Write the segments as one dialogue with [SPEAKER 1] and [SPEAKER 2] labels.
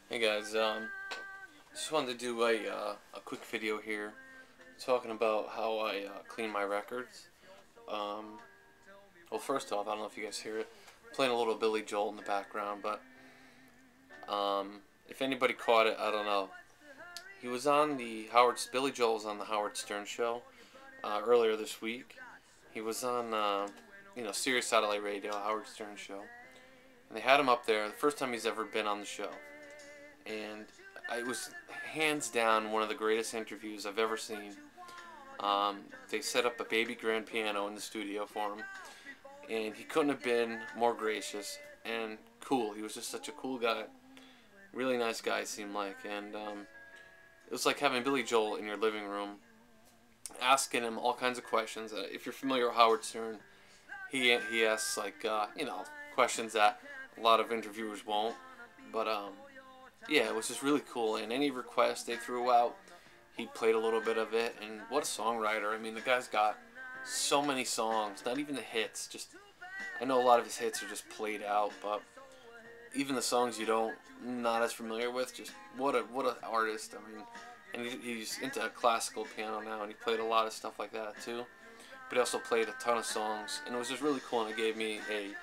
[SPEAKER 1] Hey guys, just wanted to do a quick video here talking about how I clean my records. Um, well, first off, I don't know if you guys hear it, I'm playing a little Billy Joel in the background, but if anybody caught it, I don't know. He was on the Billy Joel was on the Howard Stern show earlier this week. He was on, Sirius Satellite Radio, Howard Stern show, and they had him up there the first time he's ever been on the show. And it was hands down one of the greatest interviews I've ever seen. They set up a baby grand piano in the studio for him, and he couldn't have been more gracious and cool. He was just such a cool guy, really nice guy, it seemed like, and it was like having Billy Joel in your living room, asking him all kinds of questions. If you're familiar with Howard Stern, he asks questions that a lot of interviewers won't, but yeah, it was just really cool. And any request they threw out, he played a little bit of it. And what a songwriter! I mean, the guy's got so many songs. Not even the hits. Just I know a lot of his hits are just played out, but even the songs you don't not as familiar with. Just what a artist. I mean, and he's into classical piano now, and he played a lot of stuff like that too. But he also played a ton of songs, and it was just really cool. And it gave me a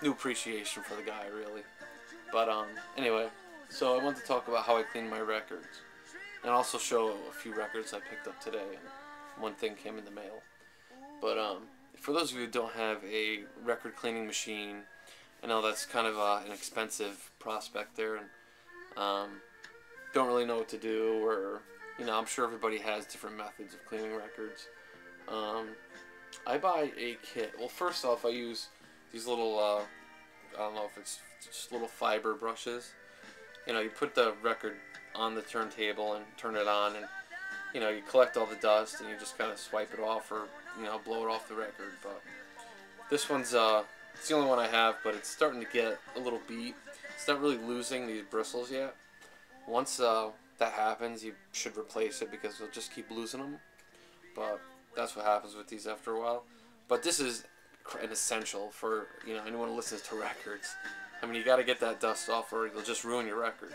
[SPEAKER 1] new appreciation for the guy, really. But anyway. So I want to talk about how I clean my records, and also show a few records I picked up today, and one thing came in the mail. But for those of you who don't have a record cleaning machine, I know that's kind of an expensive prospect there, and don't really know what to do, or I'm sure everybody has different methods of cleaning records. I buy a kit. Well, first off, I use these little I don't know if it's just little fiber brushes. You put the record on the turntable and turn it on, and you collect all the dust and you just kind of swipe it off, or blow it off the record. But this one's it's the only one I have, but it's starting to get a little beat. It's not really losing these bristles yet. Once that happens, you should replace it because you'll just keep losing them. But that's what happens with these after a while. But this is an essential for anyone who listens to records. I mean, you got to get that dust off, or it'll just ruin your record.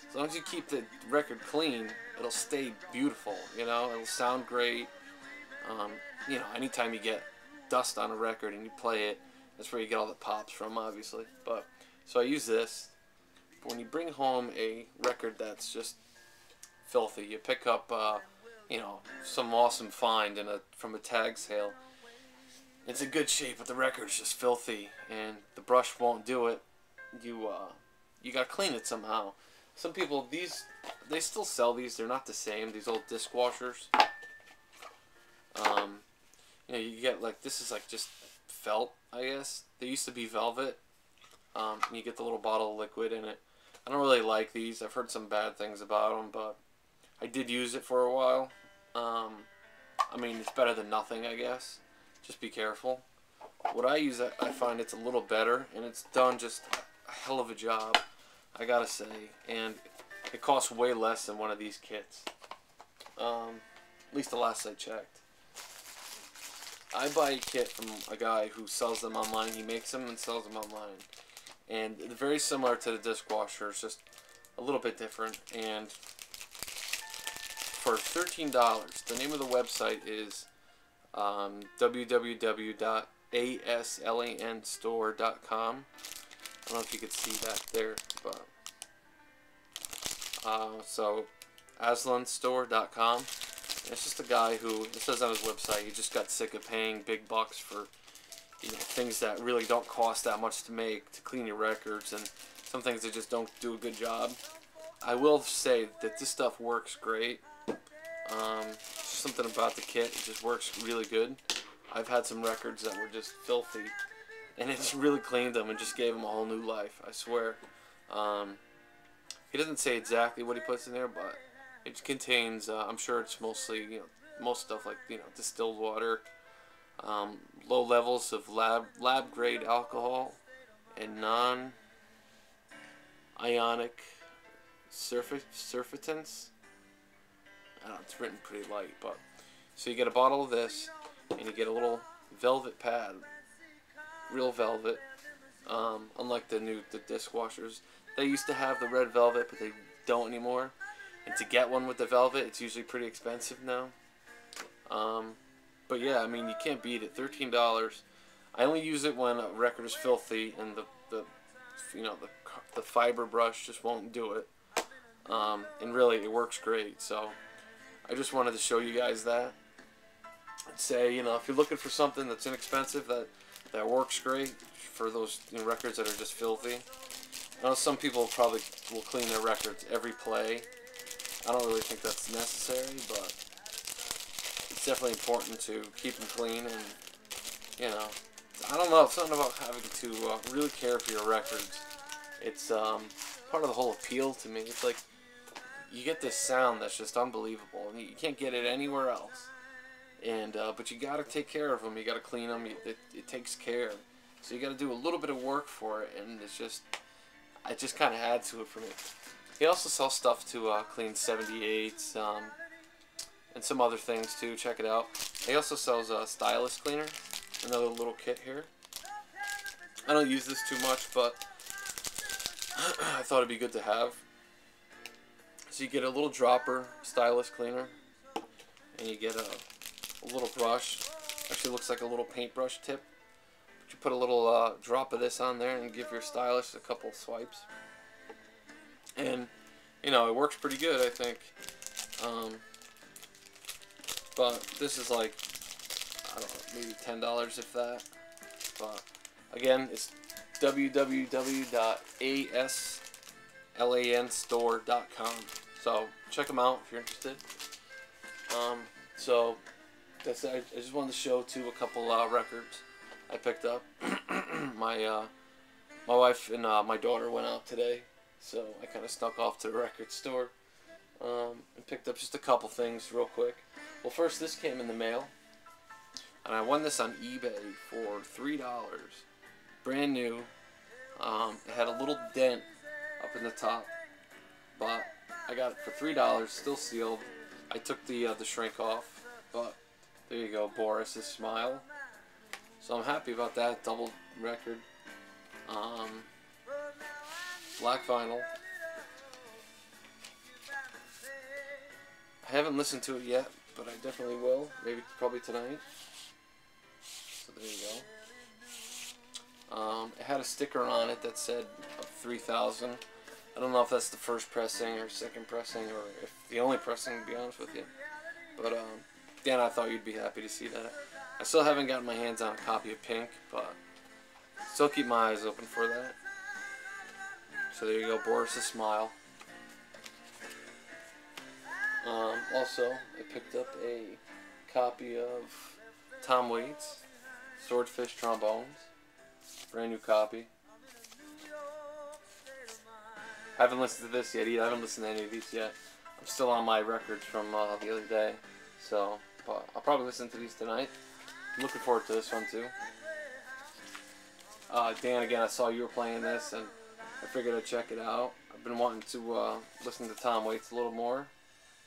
[SPEAKER 1] As long as you keep the record clean, it'll stay beautiful. It'll sound great. Anytime you get dust on a record and you play it, that's where you get all the pops from, obviously. But so I use this. But when you bring home a record that's just filthy, you pick up, some awesome find from a tag sale. It's in good shape, but the record's just filthy, and the brush won't do it. You gotta clean it somehow. Some people, they still sell these. They're not the same. These old disc washers. You get this is like just felt, I guess. They used to be velvet. And you get the little bottle of liquid in it. I don't really like these. I've heard some bad things about them, but I did use it for a while. I mean, it's better than nothing, I guess. Just be careful. What I use, I find it's a little better, and it's done just a hell of a job, I gotta say, and it costs way less than one of these kits. At least the last I checked. I buy a kit from a guy who sells them online. He makes them and sells them online, and they're very similar to the disc washer. It's just a little bit different. And for $13, the name of the website is www.aslanstore.com. I don't know if you could see that there, but so aslanstore.com. It's just a guy who, it says on his website, he just got sick of paying big bucks for things that really don't cost that much to make, to clean your records, and some things that just don't do a good job. I will say that this stuff works great. Something about the kit, it just works really good. I've had some records that were just filthy, and it just really cleaned them and just gave them a whole new life, I swear. He doesn't say exactly what he puts in there, but it contains, I'm sure it's mostly, most stuff like, distilled water, low levels of lab grade alcohol, and non-ionic surfactants. I don't know, it's written pretty light, but so you get a bottle of this, and you get a little velvet pad, real velvet. Unlike the disc washers, They used to have the red velvet, but they don't anymore. And to get one with the velvet, it's usually pretty expensive now. But yeah, I mean, you can't beat it. $13. I only use it when a record is filthy and the fiber brush just won't do it. And really, it works great. So I just wanted to show you guys that. And say, if you're looking for something that's inexpensive that works great for those records that are just filthy. I know some people probably will clean their records every play. I don't really think that's necessary, but it's definitely important to keep them clean. And I don't know, something about having to really care for your records. It's part of the whole appeal to me. It's like you get this sound that's just unbelievable, and you can't get it anywhere else. And but you got to take care of them. You got to clean them. It takes care. So you got to do a little bit of work for it, and it just kind of adds to it for me. He also sells stuff to clean 78s and some other things too. Check it out. He also sells a stylus cleaner, another little kit here. I don't use this too much, but I thought it'd be good to have. So you get a little dropper stylus cleaner, and you get a little brush. Actually looks like a little paintbrush tip. But you put a little drop of this on there and give your stylus a couple swipes. And, it works pretty good, I think. But this is like, I don't know, maybe $10 if that. But, again, it's www.aslanstore.com. So, check them out if you're interested. So, that's it. I just wanted to show, too, a couple records I picked up. My wife and my daughter went out today. So I kind of snuck off to the record store and picked up just a couple things real quick. Well, first, this came in the mail, and I won this on eBay for $3, brand new. It had a little dent up in the top, but I got it for $3, still sealed. I took the shrink off, but there you go, Boris's Smile. So I'm happy about that, double record. Black vinyl. I haven't listened to it yet, but I definitely will. Maybe probably tonight. So there you go. It had a sticker on it that said 3,000. I don't know if that's the first pressing or second pressing or if the only pressing, to be honest with you. But Dan, I thought you'd be happy to see that. I still haven't gotten my hands on a copy of Pink, but still keep my eyes open for that. So there you go, Boris's Smile. Also, I picked up a copy of Tom Waits, Swordfish Trombones. Brand new copy. I haven't listened to this yet either. I haven't listened to any of these yet. I'm still on my records from the other day. So, but I'll probably listen to these tonight. I'm looking forward to this one too. Dan, again, I saw you were playing this and I figured I'd check it out. I've been wanting to listen to Tom Waits a little more.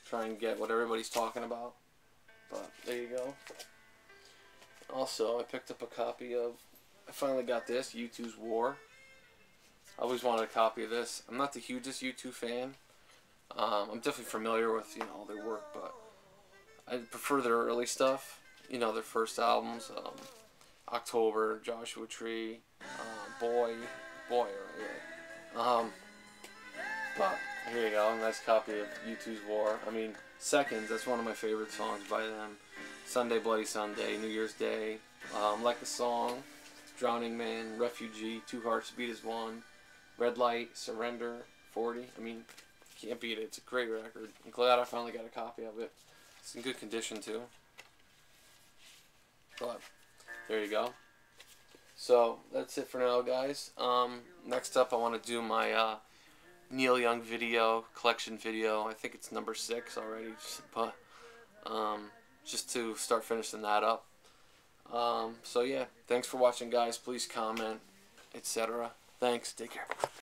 [SPEAKER 1] Try and get what everybody's talking about. But there you go. Also, I picked up a copy of, I finally got this, U2's War. I always wanted a copy of this. I'm not the hugest U2 fan. I'm definitely familiar with, all their work, but I prefer their early stuff. Their first albums, October, Joshua Tree, Boy, right? But here you go, a nice copy of U2's War. I mean, Seconds, that's one of my favorite songs by them. Sunday Bloody Sunday, New Year's Day, Like the Song, Drowning Man, Refugee, Two Hearts Beat as One, Red Light, Surrender, 40. I mean, can't beat it. It's a great record. I'm glad I finally got a copy of it. It's in good condition too. But there you go. So that's it for now, guys. Next up, I want to do my Neil Young video, collection video. I think it's number 6 already, but just to start finishing that up. So yeah, thanks for watching, guys. Please comment, etc. Thanks. Take care.